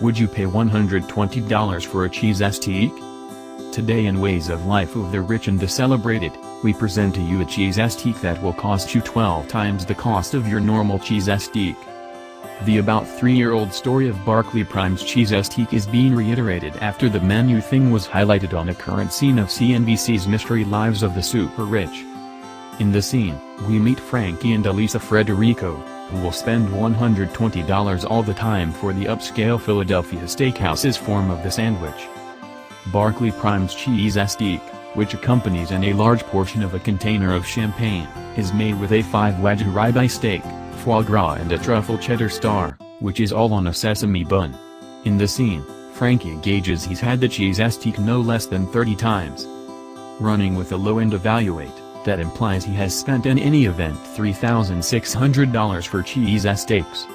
Would you pay $120 for a Cheesesteak? Today in Ways of Life of the Rich and the Celebrated, we present to you a Cheesesteak that will cost you 12 times the cost of your normal Cheesesteak. The about 3-year-old story of Barclay Prime's Cheesesteak is being reiterated after the menu thing was highlighted on a current scene of CNBC's Mystery Lives of the Super Rich. In the scene, we meet Frankie and Alisa Frederico, who will spend $120 all the time for the upscale Philadelphia steakhouse's form of the sandwich. Barclay Prime's Cheesesteak, which accompanies in a large portion of a container of champagne, is made with a 5 wagyu ribeye steak, foie gras and a truffle cheddar star, which is all on a sesame bun. In the scene, Frankie gauges he's had the Cheesesteak no less than 30 times. Running with a low-end evaluate, that implies he has spent in any event $3,600 for Cheesesteaks.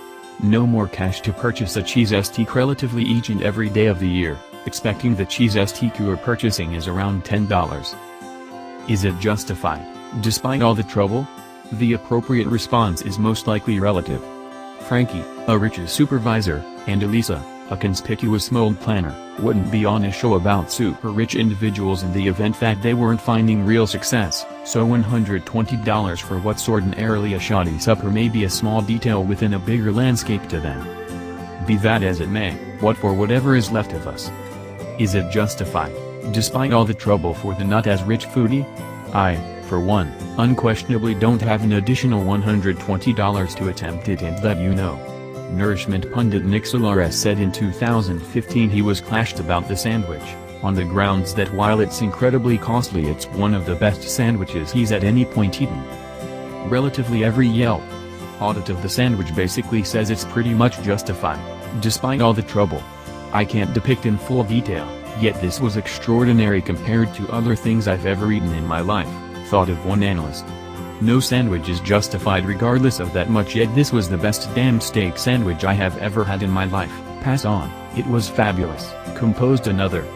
No more cash to purchase a Cheesesteak relatively each and every day of the year, expecting the Cheesesteak you are purchasing is around $10. Is it justified, despite all the trouble? The appropriate response is most likely relative. Frankie, a Rich's supervisor, and Alisa, a conspicuous mold planner, wouldn't be on a show about super rich individuals in the event that they weren't finding real success, so $120 for what's ordinarily a shoddy supper may be a small detail within a bigger landscape to them. Be that as it may, what for whatever is left of us? Is it justified, despite all the trouble for the not as rich foodie? I, for one, unquestionably don't have an additional $120 to attempt it and let you know. Nourishment pundit Nick Solares said in 2015 he was clashed about the sandwich, on the grounds that while it's incredibly costly it's one of the best sandwiches he's at any point eaten. Relatively every Yelp audit of the sandwich basically says it's pretty much justified, despite all the trouble. I can't depict in full detail, yet this was extraordinary compared to other things I've ever eaten in my life, thought of one analyst. No sandwich is justified regardless of that much, yet this was the best damn steak sandwich I have ever had in my life. Pass on, it was fabulous, composed another.